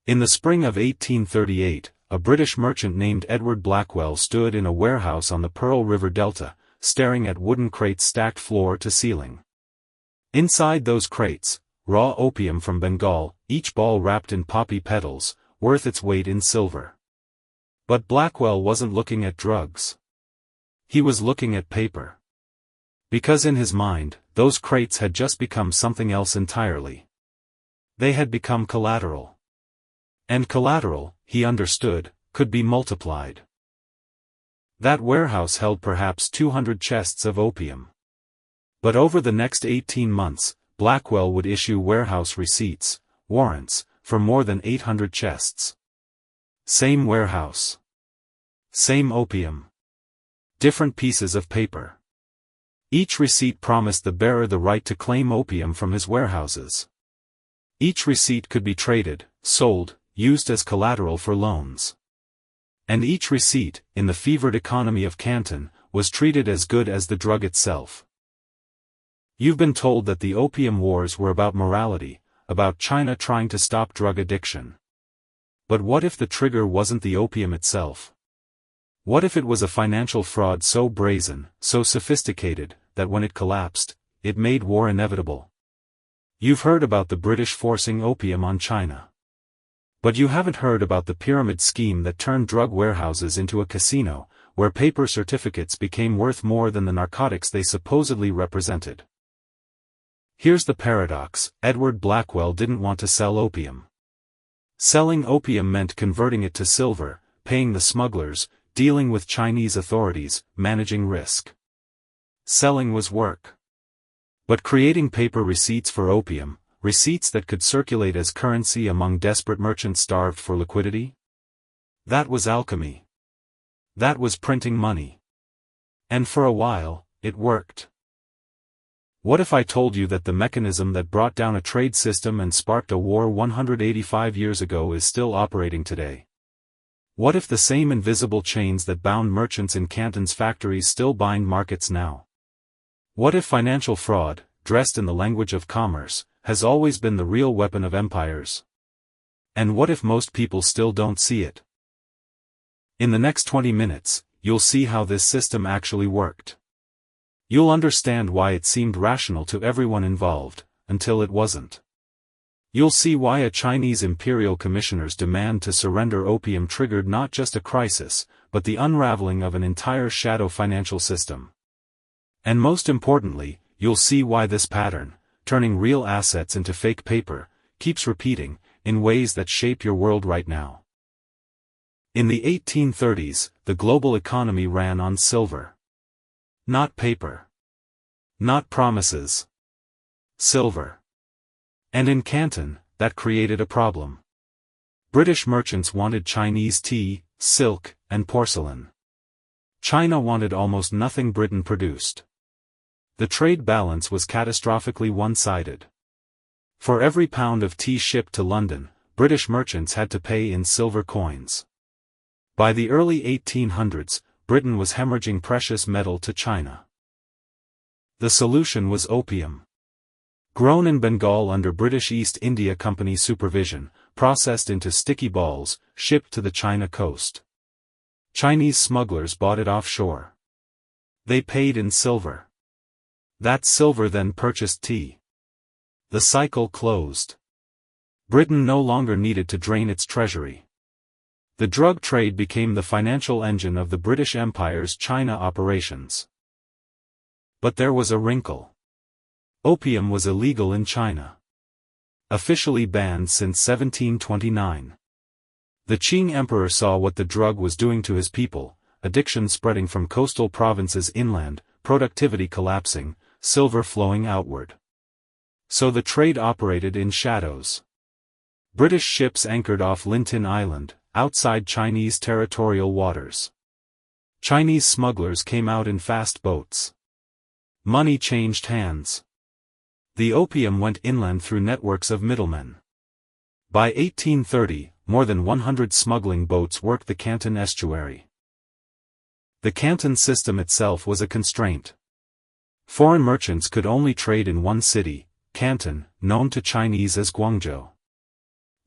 In the spring of 1838, a British merchant named Edward Blackwell stood in a warehouse on the Pearl River Delta, staring at wooden crates stacked floor to ceiling. Inside those crates, raw opium from Bengal, each ball wrapped in poppy petals, worth its weight in silver. But Blackwell wasn't looking at drugs. He was looking at paper. Because in his mind, those crates had just become something else entirely. They had become collateral. And collateral, he understood, could be multiplied. That warehouse held perhaps 200 chests of opium. But over the next 18 months, Blackwell would issue warehouse receipts, warrants, for more than 800 chests. Same warehouse. Same opium. Different pieces of paper. Each receipt promised the bearer the right to claim opium from his warehouses. Each receipt could be traded, sold, used as collateral for loans. And each receipt, in the fevered economy of Canton, was treated as good as the drug itself. You've been told that the Opium Wars were about morality, about China trying to stop drug addiction. But what if the trigger wasn't the opium itself? What if it was a financial fraud so brazen, so sophisticated, that when it collapsed, it made war inevitable? You've heard about the British forcing opium on China. But you haven't heard about the pyramid scheme that turned drug warehouses into a casino, where paper certificates became worth more than the narcotics they supposedly represented. Here's the paradox: Edward Blackwell didn't want to sell opium. Selling opium meant converting it to silver, paying the smugglers, dealing with Chinese authorities, managing risk. Selling was work. But creating paper receipts for opium, receipts that could circulate as currency among desperate merchants starved for liquidity? That was alchemy. That was printing money. And for a while, it worked. What if I told you that the mechanism that brought down a trade system and sparked a war 185 years ago is still operating today? What if the same invisible chains that bound merchants in Canton's factories still bind markets now? What if financial fraud, dressed in the language of commerce, has always been the real weapon of empires? And what if most people still don't see it? In the next 20 minutes, you'll see how this system actually worked. You'll understand why it seemed rational to everyone involved, until it wasn't. You'll see why a Chinese imperial commissioner's demand to surrender opium triggered not just a crisis, but the unraveling of an entire shadow financial system. And most importantly, you'll see why this pattern, turning real assets into fake paper, keeps repeating, in ways that shape your world right now. In the 1830s, the global economy ran on silver. Not paper. Not promises. Silver. And in Canton, that created a problem. British merchants wanted Chinese tea, silk, and porcelain. China wanted almost nothing Britain produced. The trade balance was catastrophically one-sided. For every pound of tea shipped to London, British merchants had to pay in silver coins. By the early 1800s, Britain was hemorrhaging precious metal to China. The solution was opium. Grown in Bengal under British East India Company supervision, processed into sticky balls, shipped to the China coast. Chinese smugglers bought it offshore. They paid in silver. That silver then purchased tea. The cycle closed. Britain no longer needed to drain its treasury. The drug trade became the financial engine of the British Empire's China operations. But there was a wrinkle. Opium was illegal in China. Officially banned since 1729. The Qing emperor saw what the drug was doing to his people, addiction spreading from coastal provinces inland, productivity collapsing, silver flowing outward. So the trade operated in shadows. British ships anchored off Lintin Island, outside Chinese territorial waters. Chinese smugglers came out in fast boats. Money changed hands. The opium went inland through networks of middlemen. By 1830, more than 100 smuggling boats worked the Canton estuary. The Canton system itself was a constraint. Foreign merchants could only trade in one city, Canton, known to Chinese as Guangzhou.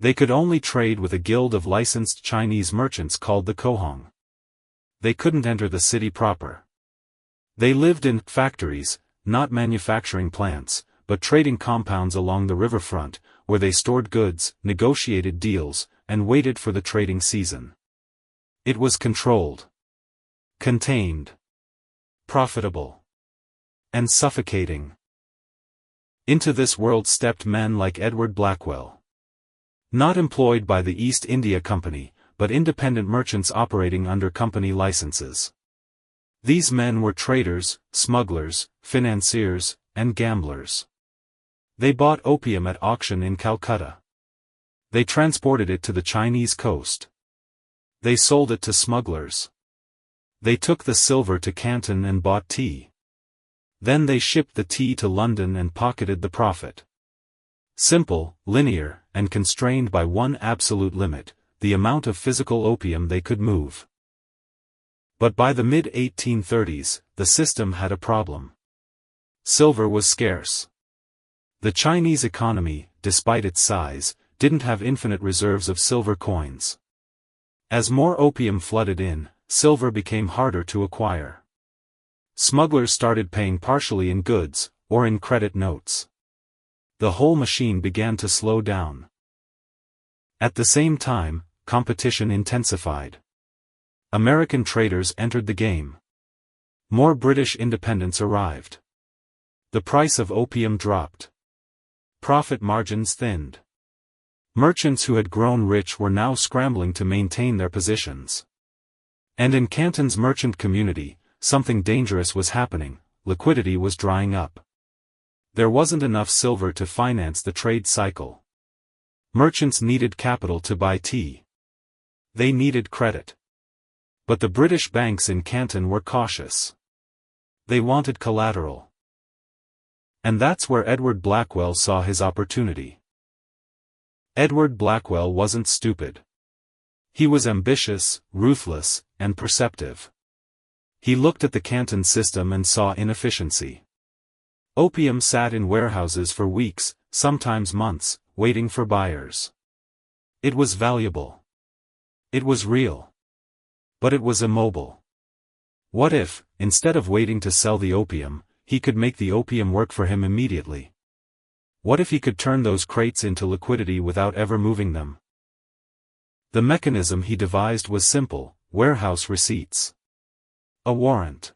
They could only trade with a guild of licensed Chinese merchants called the Kohong. They couldn't enter the city proper. They lived in factories, not manufacturing plants, but trading compounds along the riverfront, where they stored goods, negotiated deals, and waited for the trading season. It was controlled, contained, profitable, and suffocating. Into this world stepped men like Edward Blackwell. Not employed by the East India Company, but independent merchants operating under company licenses. These men were traders, smugglers, financiers, and gamblers. They bought opium at auction in Calcutta. They transported it to the Chinese coast. They sold it to smugglers. They took the silver to Canton and bought tea. Then they shipped the tea to London and pocketed the profit. Simple, linear, and constrained by one absolute limit, the amount of physical opium they could move. But by the mid-1830s, the system had a problem. Silver was scarce. The Chinese economy, despite its size, didn't have infinite reserves of silver coins. As more opium flooded in, silver became harder to acquire. Smugglers started paying partially in goods, or in credit notes. The whole machine began to slow down. At the same time, competition intensified. American traders entered the game. More British independents arrived. The price of opium dropped. Profit margins thinned. Merchants who had grown rich were now scrambling to maintain their positions. And in Canton's merchant community, something dangerous was happening: liquidity was drying up. There wasn't enough silver to finance the trade cycle. Merchants needed capital to buy tea. They needed credit. But the British banks in Canton were cautious. They wanted collateral. And that's where Edward Blackwell saw his opportunity. Edward Blackwell wasn't stupid. He was ambitious, ruthless, and perceptive. He looked at the Canton system and saw inefficiency. Opium sat in warehouses for weeks, sometimes months, waiting for buyers. It was valuable. It was real. But it was immobile. What if, instead of waiting to sell the opium, he could make the opium work for him immediately? What if he could turn those crates into liquidity without ever moving them? The mechanism he devised was simple: warehouse receipts. A warrant.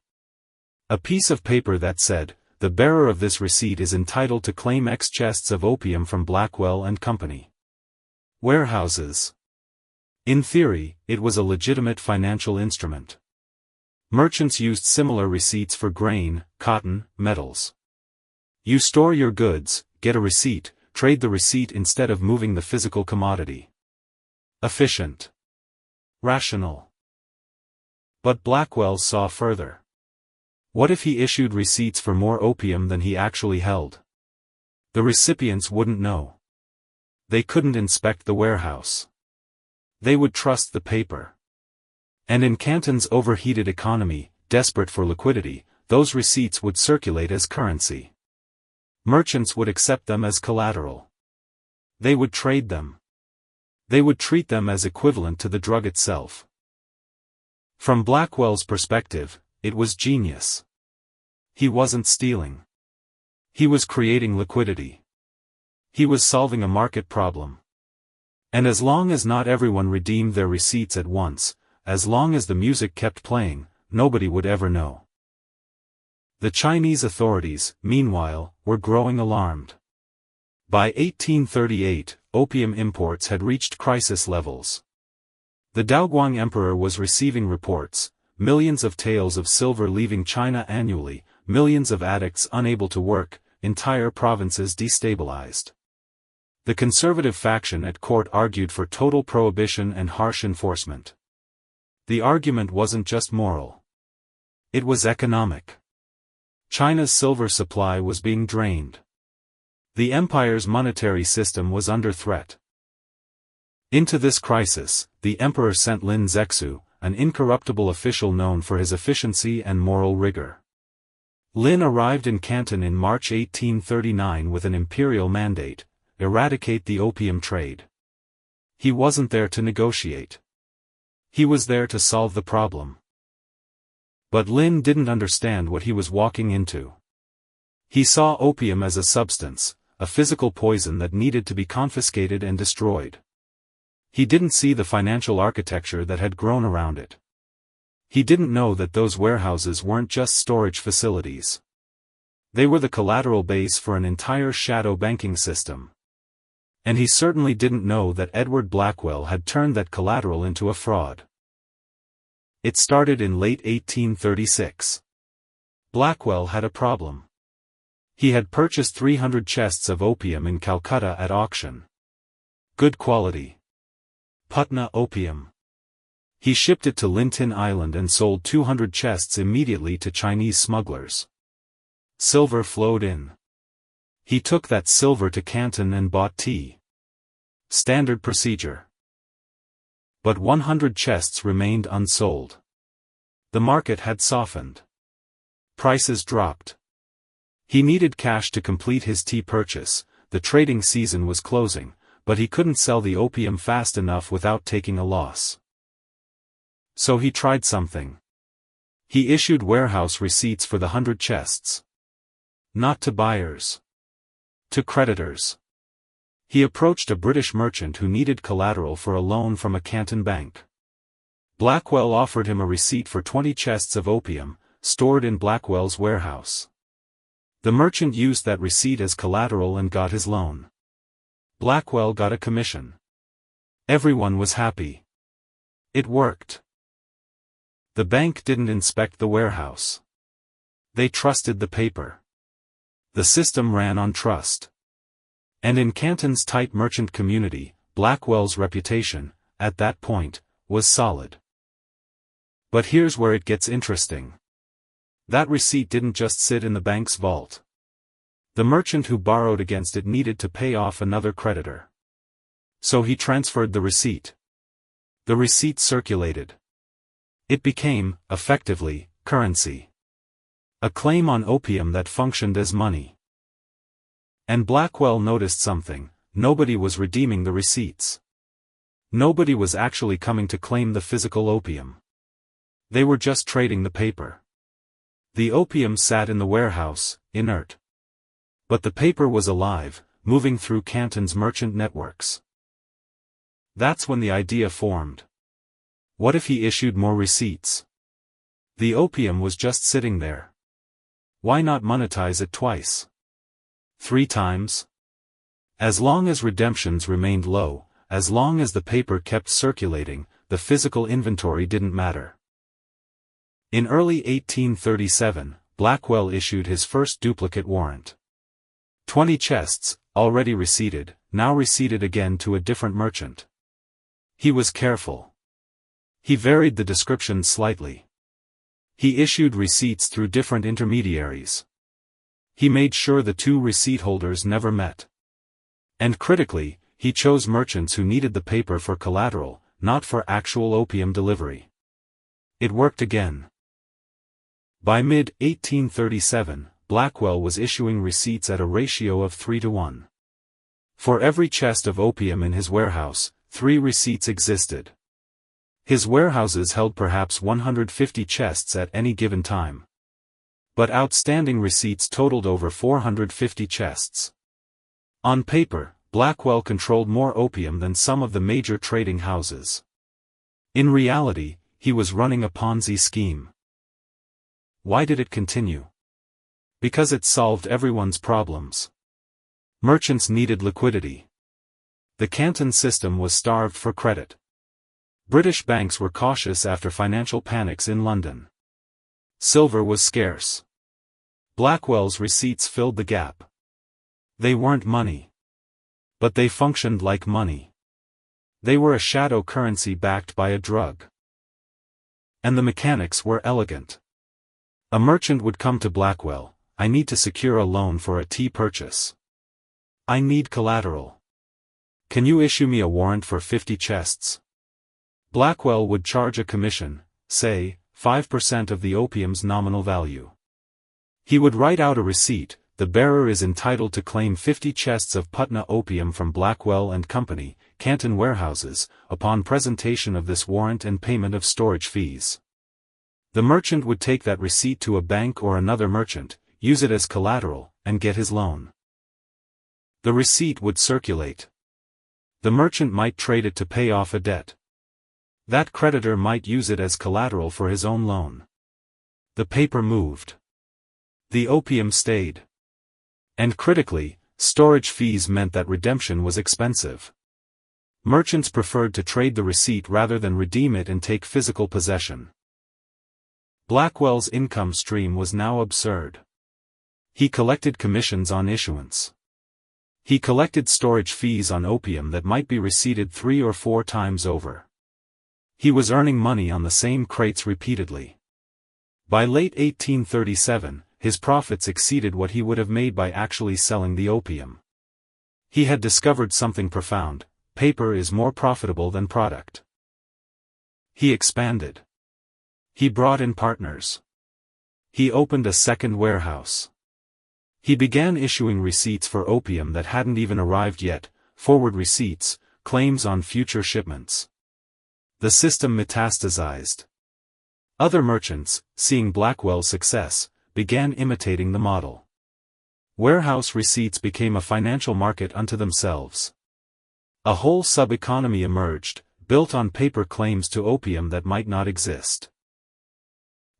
A piece of paper that said, "The bearer of this receipt is entitled to claim X chests of opium from Blackwell and Company." Warehouses. In theory, it was a legitimate financial instrument. Merchants used similar receipts for grain, cotton, metals. You store your goods, get a receipt, trade the receipt instead of moving the physical commodity. Efficient. Rational. But Blackwell saw further. What if he issued receipts for more opium than he actually held? The recipients wouldn't know. They couldn't inspect the warehouse. They would trust the paper. And in Canton's overheated economy, desperate for liquidity, those receipts would circulate as currency. Merchants would accept them as collateral. They would trade them. They would treat them as equivalent to the drug itself. From Blackwell's perspective, it was genius. He wasn't stealing. He was creating liquidity. He was solving a market problem. And as long as not everyone redeemed their receipts at once, as long as the music kept playing, nobody would ever know. The Chinese authorities, meanwhile, were growing alarmed. By 1838, opium imports had reached crisis levels. The Daoguang Emperor was receiving reports: millions of taels of silver leaving China annually, millions of addicts unable to work, entire provinces destabilized. The conservative faction at court argued for total prohibition and harsh enforcement. The argument wasn't just moral. It was economic. China's silver supply was being drained. The empire's monetary system was under threat. Into this crisis, the emperor sent Lin Zexu, an incorruptible official known for his efficiency and moral rigor. Lin arrived in Canton in March 1839 with an imperial mandate: eradicate the opium trade. He wasn't there to negotiate. He was there to solve the problem. But Lin didn't understand what he was walking into. He saw opium as a substance, a physical poison that needed to be confiscated and destroyed. He didn't see the financial architecture that had grown around it. He didn't know that those warehouses weren't just storage facilities. They were the collateral base for an entire shadow banking system. And he certainly didn't know that Edward Blackwell had turned that collateral into a fraud. It started in late 1836. Blackwell had a problem. He had purchased 300 chests of opium in Calcutta at auction. Good quality. Patna opium. He shipped it to Lintin Island and sold 200 chests immediately to Chinese smugglers. Silver flowed in. He took that silver to Canton and bought tea. Standard procedure. But 100 chests remained unsold. The market had softened. Prices dropped. He needed cash to complete his tea purchase. The trading season was closing, but he couldn't sell the opium fast enough without taking a loss. So he tried something. He issued warehouse receipts for the 100 chests. Not to buyers. To creditors. He approached a British merchant who needed collateral for a loan from a Canton bank. Blackwell offered him a receipt for 20 chests of opium, stored in Blackwell's warehouse. The merchant used that receipt as collateral and got his loan. Blackwell got a commission. Everyone was happy. It worked. The bank didn't inspect the warehouse. They trusted the paper. The system ran on trust. And in Canton's tight merchant community, Blackwell's reputation, at that point, was solid. But here's where it gets interesting. That receipt didn't just sit in the bank's vault. The merchant who borrowed against it needed to pay off another creditor. So he transferred the receipt. The receipt circulated. It became, effectively, currency. A claim on opium that functioned as money. And Blackwell noticed something: nobody was redeeming the receipts. Nobody was actually coming to claim the physical opium. They were just trading the paper. The opium sat in the warehouse, inert. But the paper was alive, moving through Canton's merchant networks. That's when the idea formed. What if he issued more receipts? The opium was just sitting there. Why not monetize it twice? 3 times? As long as redemptions remained low, as long as the paper kept circulating, the physical inventory didn't matter. In early 1837, Blackwell issued his first duplicate warrant. 20 chests, already receipted, now receipted again to a different merchant. He was careful. He varied the description slightly. He issued receipts through different intermediaries. He made sure the 2 receipt holders never met. And critically, he chose merchants who needed the paper for collateral, not for actual opium delivery. It worked again. By mid-1837, Blackwell was issuing receipts at a ratio of 3-to-1. For every chest of opium in his warehouse, 3 receipts existed. His warehouses held perhaps 150 chests at any given time. But outstanding receipts totaled over 450 chests. On paper, Blackwell controlled more opium than some of the major trading houses. In reality, he was running a Ponzi scheme. Why did it continue? Because it solved everyone's problems. Merchants needed liquidity. The Canton system was starved for credit. British banks were cautious after financial panics in London. Silver was scarce. Blackwell's receipts filled the gap. They weren't money. But they functioned like money. They were a shadow currency backed by a drug. And the mechanics were elegant. A merchant would come to Blackwell: "I need to secure a loan for a tea purchase. I need collateral. Can you issue me a warrant for 50 chests?" Blackwell would charge a commission, say, 5% of the opium's nominal value. He would write out a receipt: "The bearer is entitled to claim 50 chests of Patna opium from Blackwell and Company, Canton warehouses, upon presentation of this warrant and payment of storage fees. The merchant would take that receipt to a bank or another merchant, use it as collateral, and get his loan. The receipt would circulate. The merchant might trade it to pay off a debt. That creditor might use it as collateral for his own loan. The paper moved. The opium stayed. And critically, storage fees meant that redemption was expensive. Merchants preferred to trade the receipt rather than redeem it and take physical possession. Blackwell's income stream was now absurd. He collected commissions on issuance. He collected storage fees on opium that might be receipted 3 or 4 times over. He was earning money on the same crates repeatedly. By late 1837, his profits exceeded what he would have made by actually selling the opium. He had discovered something profound: paper is more profitable than product. He expanded. He brought in partners. He opened a second warehouse. He began issuing receipts for opium that hadn't even arrived yet, forward receipts, claims on future shipments. The system metastasized. Other merchants, seeing Blackwell's success, began imitating the model. Warehouse receipts became a financial market unto themselves. A whole sub-economy emerged, built on paper claims to opium that might not exist.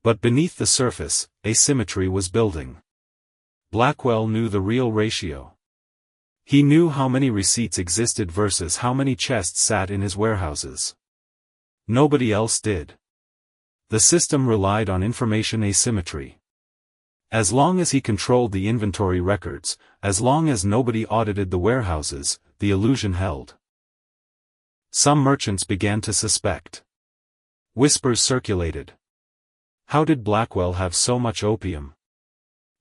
But beneath the surface, asymmetry was building. Blackwell knew the real ratio. He knew how many receipts existed versus how many chests sat in his warehouses. Nobody else did. The system relied on information asymmetry. As long as he controlled the inventory records, as long as nobody audited the warehouses, the illusion held. Some merchants began to suspect. Whispers circulated. How did Blackwell have so much opium?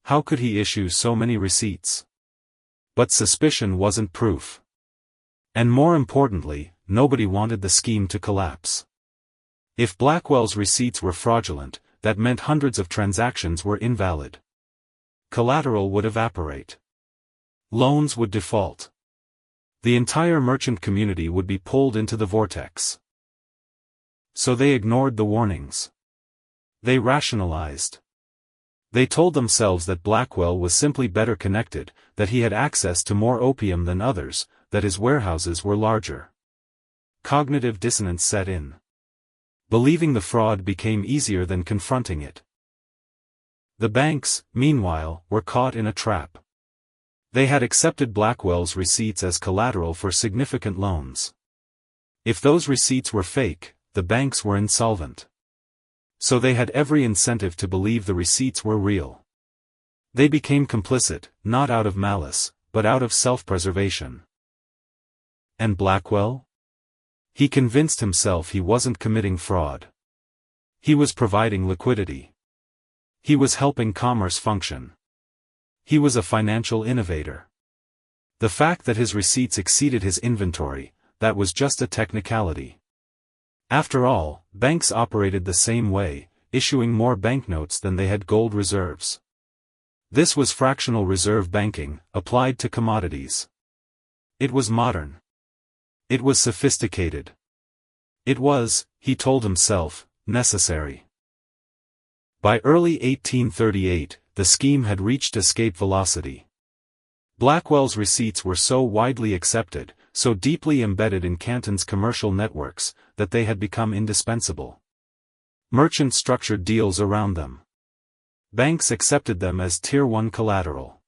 How could he issue so many receipts? But suspicion wasn't proof. And more importantly, nobody wanted the scheme to collapse. If Blackwell's receipts were fraudulent, that meant hundreds of transactions were invalid. Collateral would evaporate. Loans would default. The entire merchant community would be pulled into the vortex. So they ignored the warnings. They rationalized. They told themselves that Blackwell was simply better connected, that he had access to more opium than others, that his warehouses were larger. Cognitive dissonance set in. Believing the fraud became easier than confronting it. The banks, meanwhile, were caught in a trap. They had accepted Blackwell's receipts as collateral for significant loans. If those receipts were fake, the banks were insolvent. So they had every incentive to believe the receipts were real. They became complicit, not out of malice, but out of self-preservation. And Blackwell? He convinced himself he wasn't committing fraud. He was providing liquidity. He was helping commerce function. He was a financial innovator. The fact that his receipts exceeded his inventory, that was just a technicality. After all, banks operated the same way, issuing more banknotes than they had gold reserves. This was fractional reserve banking, applied to commodities. It was modern. It was sophisticated. It was, he told himself, necessary. By early 1838, the scheme had reached escape velocity. Blackwell's receipts were so widely accepted, so deeply embedded in Canton's commercial networks, that they had become indispensable. Merchants structured deals around them. Banks accepted them as Tier 1 collateral.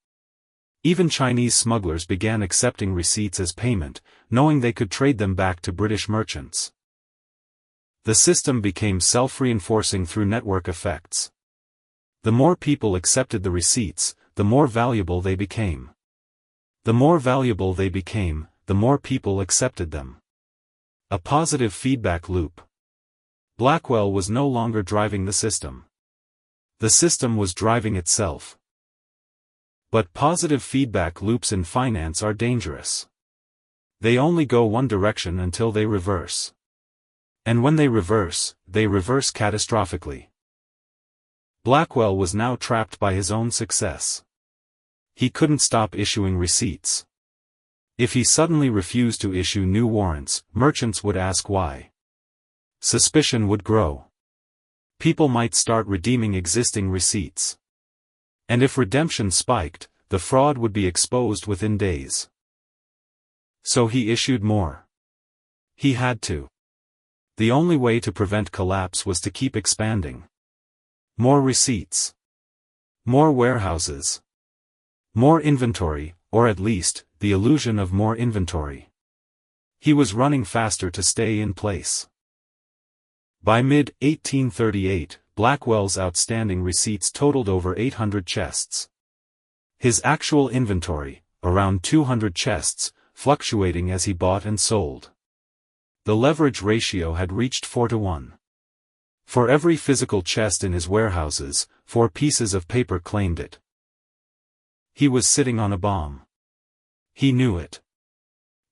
Even Chinese smugglers began accepting receipts as payment, knowing they could trade them back to British merchants. The system became self-reinforcing through network effects. The more people accepted the receipts, the more valuable they became. The more valuable they became, the more people accepted them. A positive feedback loop. Blackwell was no longer driving the system. The system was driving itself. But positive feedback loops in finance are dangerous. They only go one direction until they reverse. And when they reverse catastrophically. Blackwell was now trapped by his own success. He couldn't stop issuing receipts. If he suddenly refused to issue new warrants, merchants would ask why. Suspicion would grow. People might start redeeming existing receipts. And if redemption spiked, the fraud would be exposed within days. So he issued more. He had to. The only way to prevent collapse was to keep expanding. More receipts. More warehouses. More inventory, or at least, the illusion of more inventory. He was running faster to stay in place. By mid-1838, Blackwell's outstanding receipts totaled over 800 chests. His actual inventory, around 200 chests, fluctuating as he bought and sold. The leverage ratio had reached 4-to-1. For every physical chest in his warehouses, 4 pieces of paper claimed it. He was sitting on a bomb. He knew it.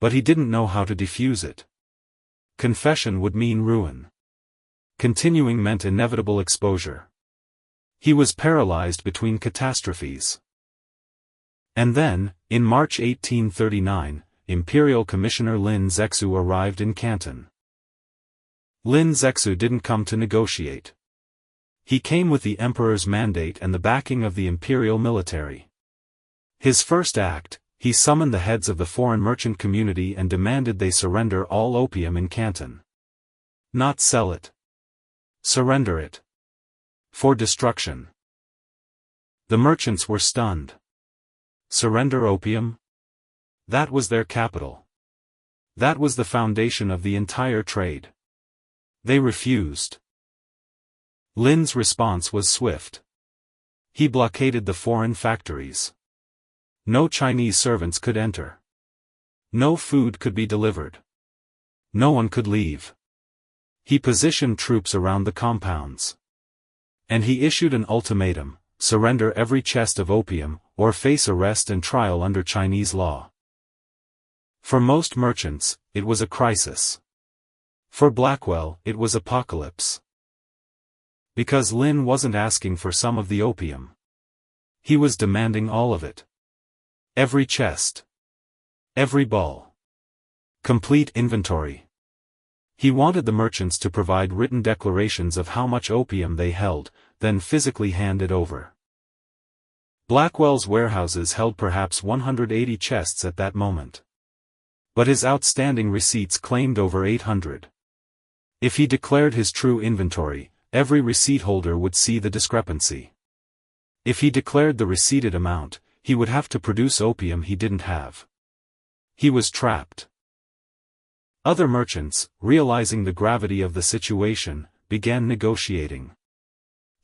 But he didn't know how to defuse it. Confession would mean ruin. Continuing meant inevitable exposure. He was paralyzed between catastrophes. And then, in March 1839, Imperial Commissioner Lin Zexu arrived in Canton. Lin Zexu didn't come to negotiate. He came with the emperor's mandate and the backing of the imperial military. His first act, he summoned the heads of the foreign merchant community and demanded they surrender all opium in Canton. Not sell it. Surrender it. For destruction. The merchants were stunned. Surrender opium? That was their capital. That was the foundation of the entire trade. They refused. Lin's response was swift. He blockaded the foreign factories. No Chinese servants could enter. No food could be delivered. No one could leave. He positioned troops around the compounds. And he issued an ultimatum: surrender every chest of opium, or face arrest and trial under Chinese law. For most merchants, it was a crisis. For Blackwell, it was apocalypse. Because Lin wasn't asking for some of the opium. He was demanding all of it. Every chest. Every ball. Complete inventory. He wanted the merchants to provide written declarations of how much opium they held, then physically hand it over. Blackwell's warehouses held perhaps 180 chests at that moment. But his outstanding receipts claimed over 800. If he declared his true inventory, every receipt holder would see the discrepancy. If he declared the receipted amount, he would have to produce opium he didn't have. He was trapped. Other merchants, realizing the gravity of the situation, began negotiating.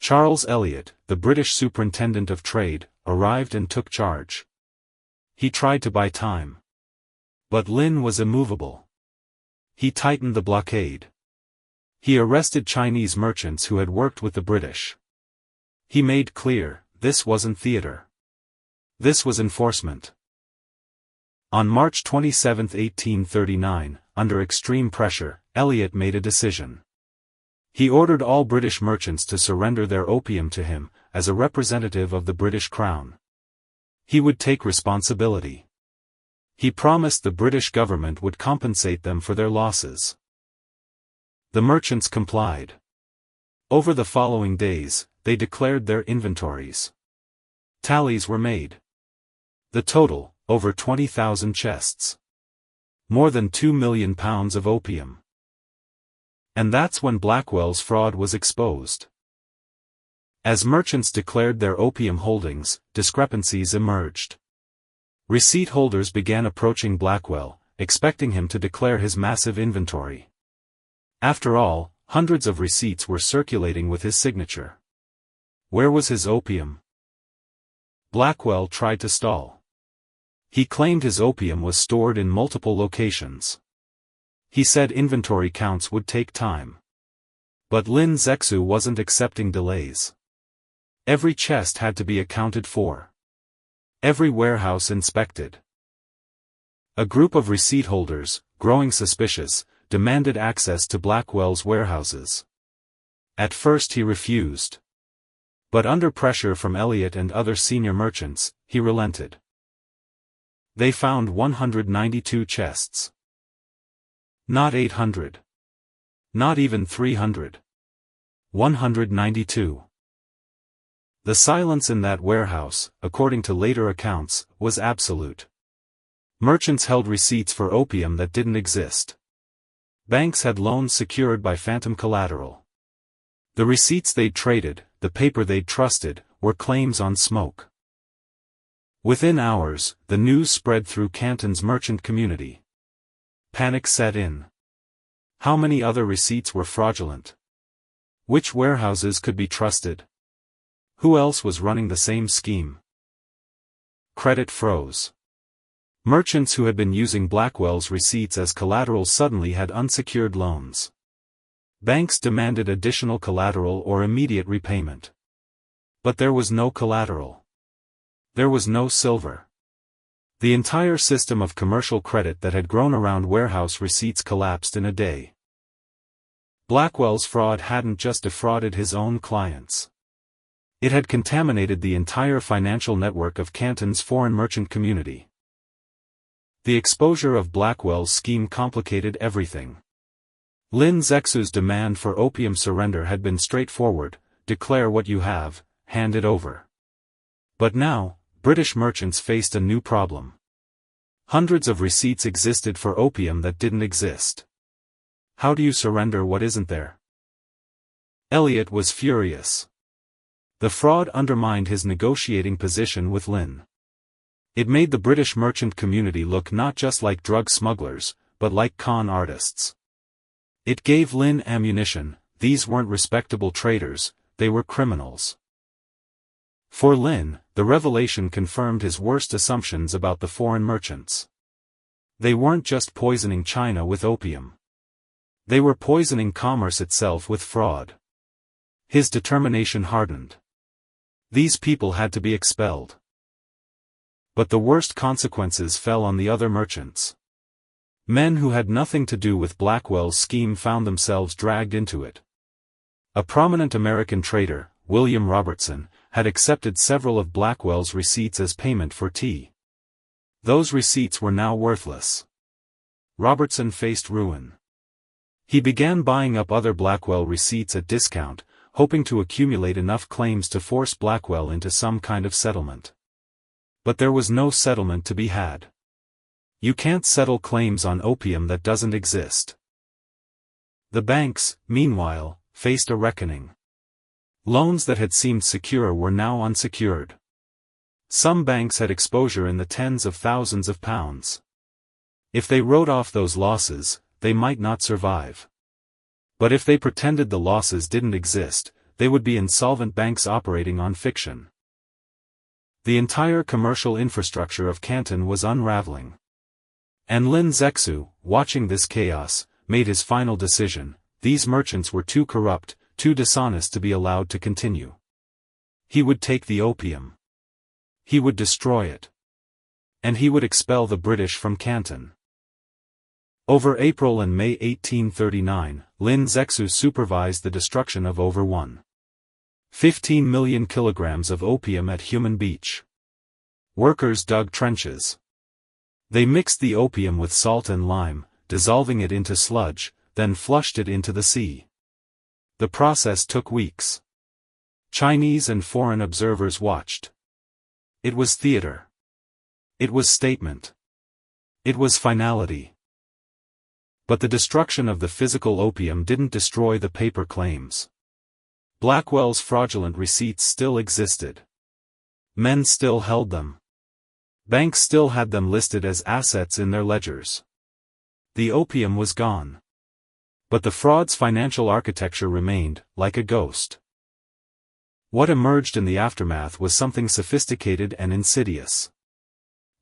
Charles Elliot, the British Superintendent of Trade, arrived and took charge. He tried to buy time. But Lin was immovable. He tightened the blockade. He arrested Chinese merchants who had worked with the British. He made clear, this wasn't theater. This was enforcement. On March 27, 1839, under extreme pressure, Elliot made a decision. He ordered all British merchants to surrender their opium to him, as a representative of the British Crown. He would take responsibility. He promised the British government would compensate them for their losses. The merchants complied. Over the following days, they declared their inventories. Tallies were made. The total, over 20,000 chests. More than 2 million pounds of opium. And that's when Blackwell's fraud was exposed. As merchants declared their opium holdings, discrepancies emerged. Receipt holders began approaching Blackwell, expecting him to declare his massive inventory. After all, hundreds of receipts were circulating with his signature. Where was his opium? Blackwell tried to stall. He claimed his opium was stored in multiple locations. He said inventory counts would take time. But Lin Zexu wasn't accepting delays. Every chest had to be accounted for. Every warehouse inspected. A group of receipt holders, growing suspicious, demanded access to Blackwell's warehouses. At first he refused. But under pressure from Elliot and other senior merchants, he relented. They found 192 chests. Not 800. Not even 300. 192. The silence in that warehouse, according to later accounts, was absolute. Merchants held receipts for opium that didn't exist. Banks had loans secured by phantom collateral. The receipts they'd traded, the paper they'd trusted, were claims on smoke. Within hours, the news spread through Canton's merchant community. Panic set in. How many other receipts were fraudulent? Which warehouses could be trusted? Who else was running the same scheme? Credit froze. Merchants who had been using Blackwell's receipts as collateral suddenly had unsecured loans. Banks demanded additional collateral or immediate repayment. But there was no collateral. There was no silver. The entire system of commercial credit that had grown around warehouse receipts collapsed in a day. Blackwell's fraud hadn't just defrauded his own clients. It had contaminated the entire financial network of Canton's foreign merchant community. The exposure of Blackwell's scheme complicated everything. Lin Zexu's demand for opium surrender had been straightforward: declare what you have, hand it over. But now, British merchants faced a new problem. Hundreds of receipts existed for opium that didn't exist. How do you surrender what isn't there? Elliot was furious. The fraud undermined his negotiating position with Lin. It made the British merchant community look not just like drug smugglers, but like con artists. It gave Lin ammunition: these weren't respectable traders, they were criminals. For Lin, the revelation confirmed his worst assumptions about the foreign merchants. They weren't just poisoning China with opium. They were poisoning commerce itself with fraud. His determination hardened. These people had to be expelled. But the worst consequences fell on the other merchants. Men who had nothing to do with Blackwell's scheme found themselves dragged into it. A prominent American trader, William Robertson, had accepted several of Blackwell's receipts as payment for tea. Those receipts were now worthless. Robertson faced ruin. He began buying up other Blackwell receipts at discount, hoping to accumulate enough claims to force Blackwell into some kind of settlement. But there was no settlement to be had. You can't settle claims on opium that doesn't exist. The banks, meanwhile, faced a reckoning. Loans that had seemed secure were now unsecured. Some banks had exposure in the tens of thousands of pounds. If they wrote off those losses, they might not survive. But if they pretended the losses didn't exist, they would be insolvent banks operating on fiction. The entire commercial infrastructure of Canton was unraveling. And Lin Zexu, watching this chaos, made his final decision: these merchants were too corrupt, too dishonest to be allowed to continue. He would take the opium. He would destroy it. And he would expel the British from Canton. Over April and May 1839, Lin Zexu supervised the destruction of over 1.15 million kilograms of opium at Human Beach. Workers dug trenches. They mixed the opium with salt and lime, dissolving it into sludge, then flushed it into the sea. The process took weeks. Chinese and foreign observers watched. It was theater. It was statement. It was finality. But the destruction of the physical opium didn't destroy the paper claims. Blackwell's fraudulent receipts still existed. Men still held them. Banks still had them listed as assets in their ledgers. The opium was gone. But the fraud's financial architecture remained, like a ghost. What emerged in the aftermath was something sophisticated and insidious.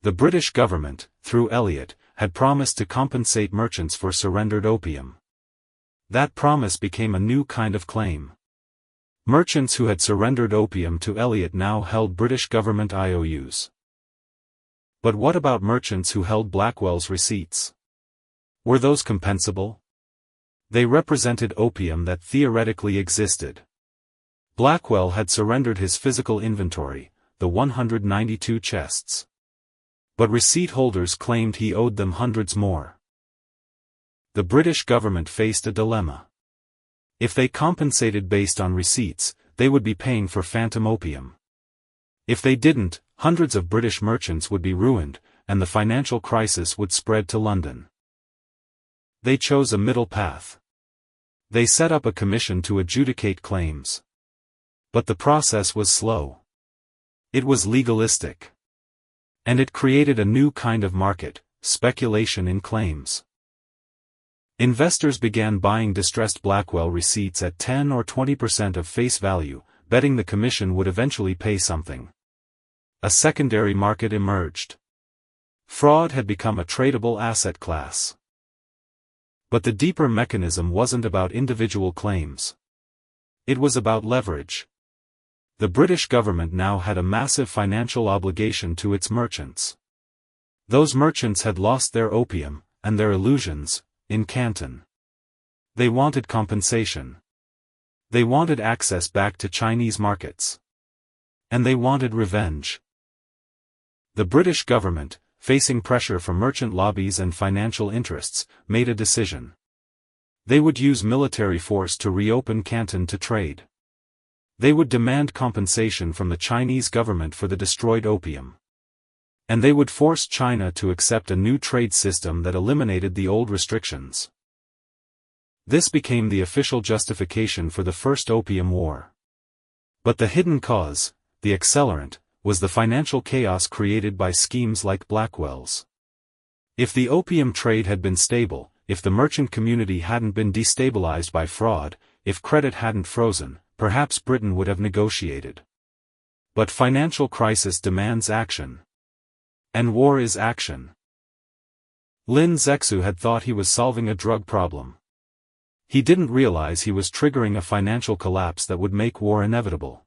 The British government, through Elliot, had promised to compensate merchants for surrendered opium. That promise became a new kind of claim. Merchants who had surrendered opium to Elliot now held British government IOUs. But what about merchants who held Blackwell's receipts? Were those compensable? They represented opium that theoretically existed. Blackwell had surrendered his physical inventory, the 192 chests. But receipt holders claimed he owed them hundreds more. The British government faced a dilemma. If they compensated based on receipts, they would be paying for phantom opium. If they didn't, hundreds of British merchants would be ruined, and the financial crisis would spread to London. They chose a middle path. They set up a commission to adjudicate claims. But the process was slow. It was legalistic. And it created a new kind of market, speculation in claims. Investors began buying distressed Blackwell receipts at 10 or 20% of face value, betting the commission would eventually pay something. A secondary market emerged. Fraud had become a tradable asset class. But the deeper mechanism wasn't about individual claims. It was about leverage. The British government now had a massive financial obligation to its merchants. Those merchants had lost their opium, and their illusions, in Canton. They wanted compensation. They wanted access back to Chinese markets. And they wanted revenge. The British government, facing pressure from merchant lobbies and financial interests, made a decision. They would use military force to reopen Canton to trade. They would demand compensation from the Chinese government for the destroyed opium. And they would force China to accept a new trade system that eliminated the old restrictions. This became the official justification for the First Opium War. But the hidden cause, the accelerant, was the financial chaos created by schemes like Blackwell's. If the opium trade had been stable, if the merchant community hadn't been destabilized by fraud, if credit hadn't frozen, perhaps Britain would have negotiated. But financial crisis demands action. And war is action. Lin Zexu had thought he was solving a drug problem. He didn't realize he was triggering a financial collapse that would make war inevitable.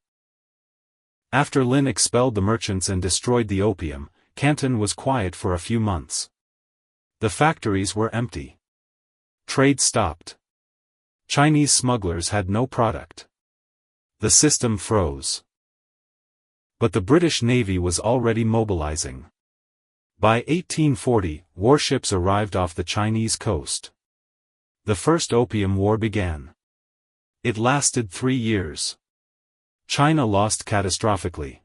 After Lin expelled the merchants and destroyed the opium, Canton was quiet for a few months. The factories were empty. Trade stopped. Chinese smugglers had no product. The system froze. But the British Navy was already mobilizing. By 1840, warships arrived off the Chinese coast. The First Opium War began. It lasted 3 years. China lost catastrophically.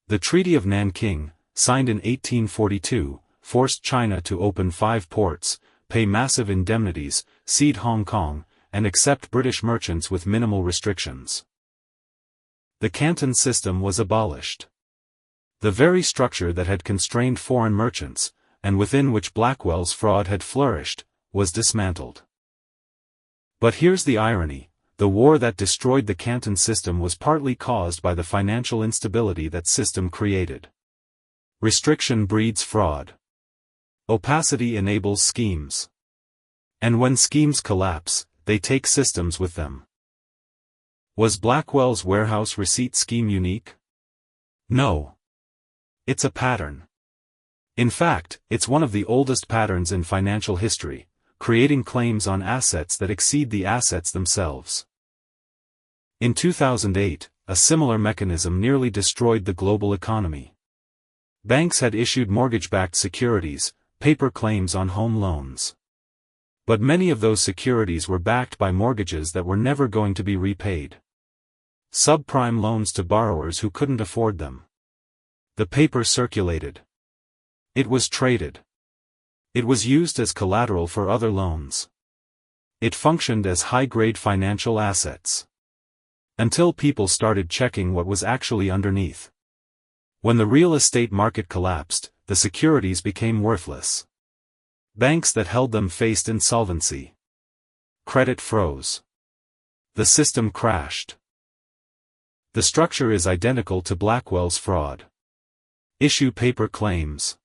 The Treaty of Nanking, signed in 1842, forced China to open 5 ports, pay massive indemnities, cede Hong Kong, and accept British merchants with minimal restrictions. The Canton system was abolished. The very structure that had constrained foreign merchants, and within which Blackwell's fraud had flourished, was dismantled. But here's the irony. The war that destroyed the Canton system was partly caused by the financial instability that system created. Restriction breeds fraud. Opacity enables schemes. And when schemes collapse, they take systems with them. Was Blackwell's warehouse receipt scheme unique? No. It's a pattern. In fact, it's one of the oldest patterns in financial history, creating claims on assets that exceed the assets themselves. In 2008, a similar mechanism nearly destroyed the global economy. Banks had issued mortgage-backed securities, paper claims on home loans. But many of those securities were backed by mortgages that were never going to be repaid. Subprime loans to borrowers who couldn't afford them. The paper circulated. It was traded. It was used as collateral for other loans. It functioned as high-grade financial assets. Until people started checking what was actually underneath. When the real estate market collapsed, the securities became worthless. Banks that held them faced insolvency. Credit froze. The system crashed. The structure is identical to Blackwell's fraud. Issue paper claims.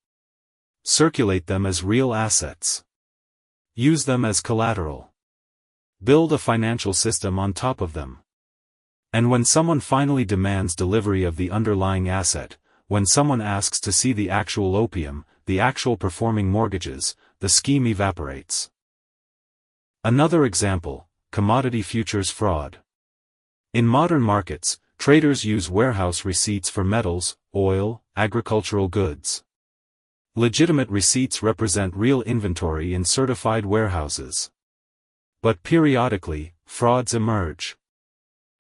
Circulate them as real assets. Use them as collateral. Build a financial system on top of them. And when someone finally demands delivery of the underlying asset, when someone asks to see the actual opium, the actual performing mortgages, the scheme evaporates. Another example, commodity futures fraud. In modern markets, traders use warehouse receipts for metals, oil, agricultural goods. Legitimate receipts represent real inventory in certified warehouses. But periodically, frauds emerge.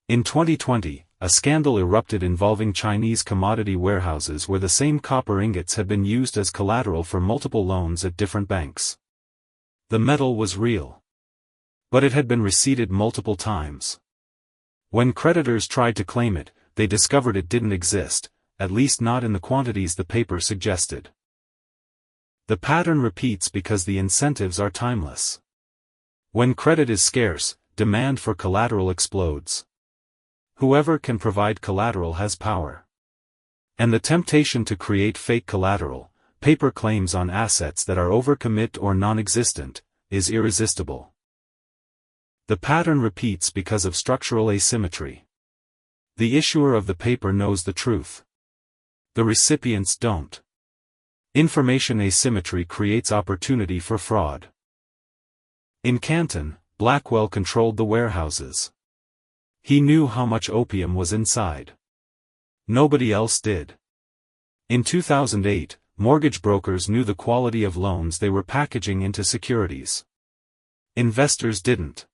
In 2020, a scandal erupted involving Chinese commodity warehouses where the same copper ingots had been used as collateral for multiple loans at different banks. The metal was real. But it had been receipted multiple times. When creditors tried to claim it, they discovered it didn't exist, at least not in the quantities the paper suggested. The pattern repeats because the incentives are timeless. When credit is scarce, demand for collateral explodes. Whoever can provide collateral has power. And the temptation to create fake collateral, paper claims on assets that are overcommit or non-existent, is irresistible. The pattern repeats because of structural asymmetry. The issuer of the paper knows the truth. The recipients don't. Information asymmetry creates opportunity for fraud. In Canton, Blackwell controlled the warehouses. He knew how much opium was inside. Nobody else did. In 2008, mortgage brokers knew the quality of loans they were packaging into securities. Investors didn't.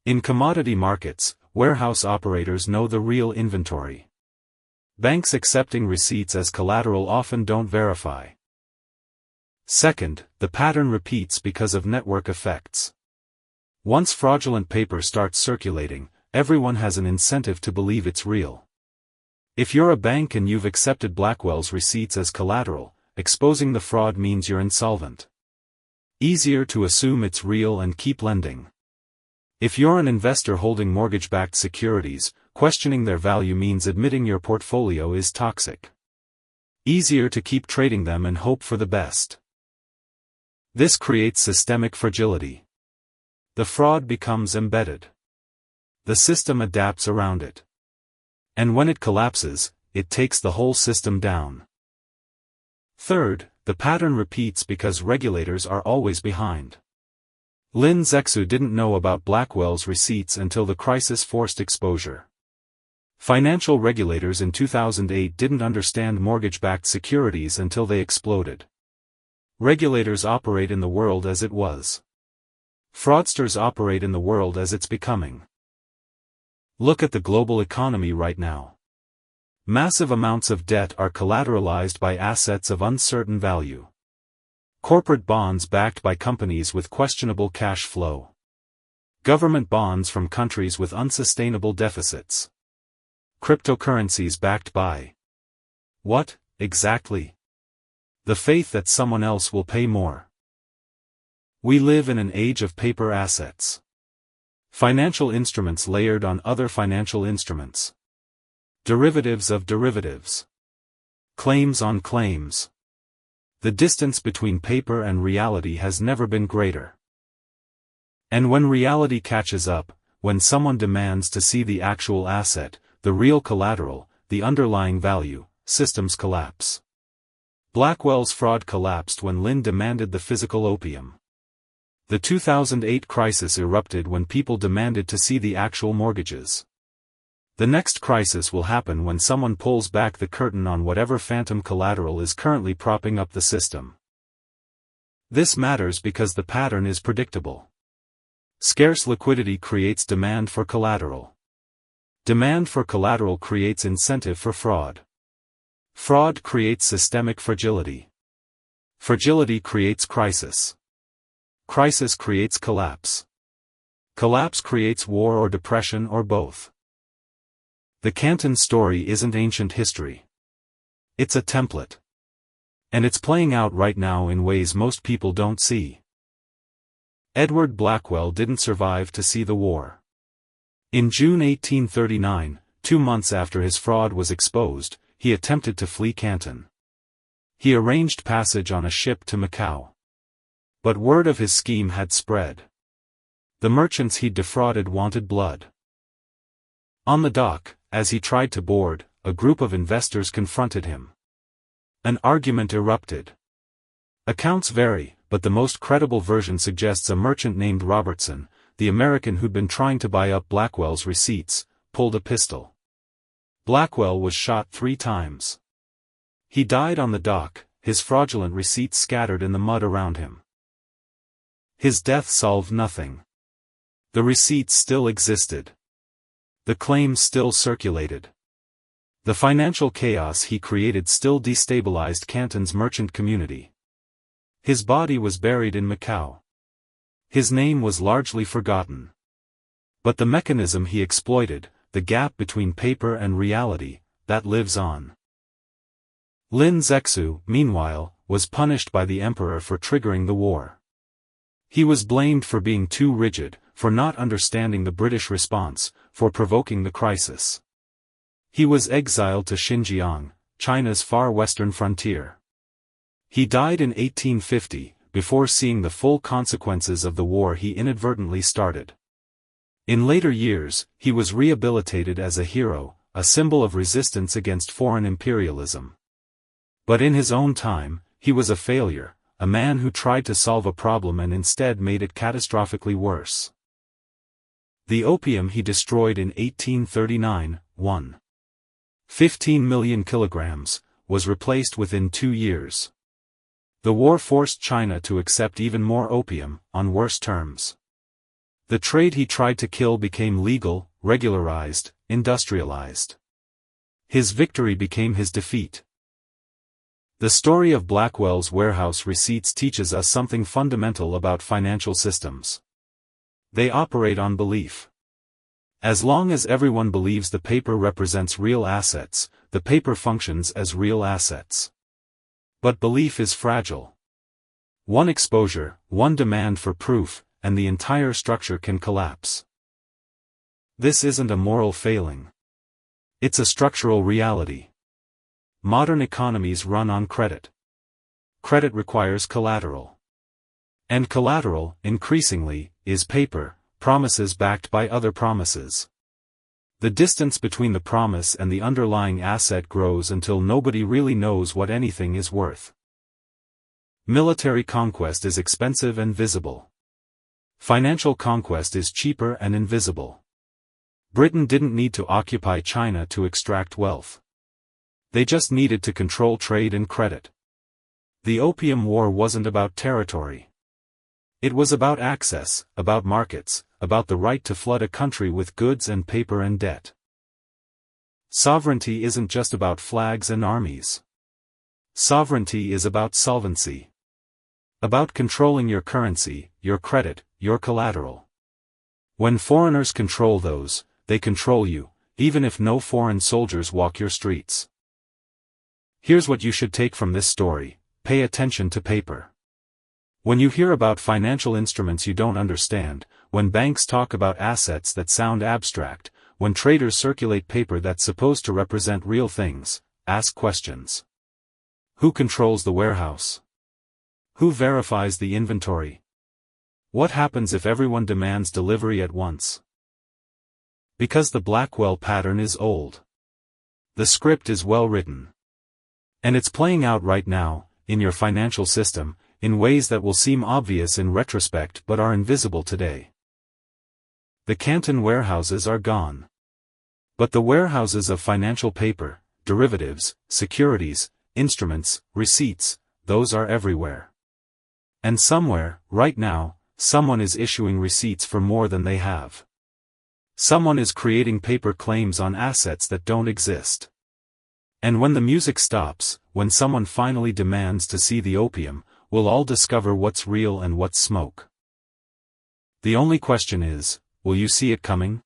In commodity markets, warehouse operators know the real inventory. Banks accepting receipts as collateral often don't verify. Second, the pattern repeats because of network effects. Once fraudulent paper starts circulating, everyone has an incentive to believe it's real. If you're a bank and you've accepted Blackwell's receipts as collateral, exposing the fraud means you're insolvent. Easier to assume it's real and keep lending. If you're an investor holding mortgage-backed securities, questioning their value means admitting your portfolio is toxic. Easier to keep trading them and hope for the best. This creates systemic fragility. The fraud becomes embedded. The system adapts around it. And when it collapses, it takes the whole system down. Third, the pattern repeats because regulators are always behind. Lin Zexu didn't know about Blackwell's receipts until the crisis forced exposure. Financial regulators in 2008 didn't understand mortgage-backed securities until they exploded. Regulators operate in the world as it was. Fraudsters operate in the world as it's becoming. Look at the global economy right now. Massive amounts of debt are collateralized by assets of uncertain value. Corporate bonds backed by companies with questionable cash flow. Government bonds from countries with unsustainable deficits. Cryptocurrencies backed by what, exactly? The faith that someone else will pay more. We live in an age of paper assets. Financial instruments layered on other financial instruments. Derivatives of derivatives. Claims on claims. The distance between paper and reality has never been greater. And when reality catches up, when someone demands to see the actual asset, the real collateral, the underlying value, systems collapse. Blackwell's fraud collapsed when Lin demanded the physical opium. The 2008 crisis erupted when people demanded to see the actual mortgages. The next crisis will happen when someone pulls back the curtain on whatever phantom collateral is currently propping up the system. This matters because the pattern is predictable. Scarce liquidity creates demand for collateral. Demand for collateral creates incentive for fraud. Fraud creates systemic fragility. Fragility creates crisis. Crisis creates collapse. Collapse creates war or depression or both. The Canton story isn't ancient history. It's a template. And it's playing out right now in ways most people don't see. Edward Blackwell didn't survive to see the war. In June 1839, 2 months after his fraud was exposed, he attempted to flee Canton. He arranged passage on a ship to Macau. But word of his scheme had spread. The merchants he'd defrauded wanted blood. On the dock, as he tried to board, a group of investors confronted him. An argument erupted. Accounts vary, but the most credible version suggests a merchant named Robertson, the American who'd been trying to buy up Blackwell's receipts, pulled a pistol. Blackwell was shot 3 times. He died on the dock, his fraudulent receipts scattered in the mud around him. His death solved nothing. The receipts still existed. The claims still circulated. The financial chaos he created still destabilized Canton's merchant community. His body was buried in Macau. His name was largely forgotten. But the mechanism he exploited, the gap between paper and reality, that lives on. Lin Zexu, meanwhile, was punished by the emperor for triggering the war. He was blamed for being too rigid, for not understanding the British response, for provoking the crisis. He was exiled to Xinjiang, China's far western frontier. He died in 1850, before seeing the full consequences of the war he inadvertently started. In later years, he was rehabilitated as a hero, a symbol of resistance against foreign imperialism. But in his own time, he was a failure, a man who tried to solve a problem and instead made it catastrophically worse. The opium he destroyed in 1839, 15 million kilograms, was replaced within 2 years. The war forced China to accept even more opium, on worse terms. The trade he tried to kill became legal, regularized, industrialized. His victory became his defeat. The story of Blackwell's warehouse receipts teaches us something fundamental about financial systems. They operate on belief. As long as everyone believes the paper represents real assets, the paper functions as real assets. But belief is fragile. One exposure, one demand for proof, and the entire structure can collapse. This isn't a moral failing. It's a structural reality. Modern economies run on credit. Credit requires collateral. And collateral, increasingly, is paper, promises backed by other promises. The distance between the promise and the underlying asset grows until nobody really knows what anything is worth. Military conquest is expensive and visible. Financial conquest is cheaper and invisible. Britain didn't need to occupy China to extract wealth. They just needed to control trade and credit. The Opium War wasn't about territory. It was about access, about markets, about the right to flood a country with goods and paper and debt. Sovereignty isn't just about flags and armies. Sovereignty is about solvency. About controlling your currency, your credit, your collateral. When foreigners control those, they control you, even if no foreign soldiers walk your streets. Here's what you should take from this story: pay attention to paper. When you hear about financial instruments you don't understand, when banks talk about assets that sound abstract, when traders circulate paper that's supposed to represent real things, ask questions. Who controls the warehouse? Who verifies the inventory? What happens if everyone demands delivery at once? Because the Blackwell pattern is old. The script is well written. And it's playing out right now, in your financial system, in ways that will seem obvious in retrospect but are invisible today. The Canton warehouses are gone. But the warehouses of financial paper, derivatives, securities, instruments, receipts, those are everywhere. And somewhere, right now, someone is issuing receipts for more than they have. Someone is creating paper claims on assets that don't exist. And when the music stops, when someone finally demands to see the opium, we'll all discover what's real and what's smoke. The only question is, will you see it coming?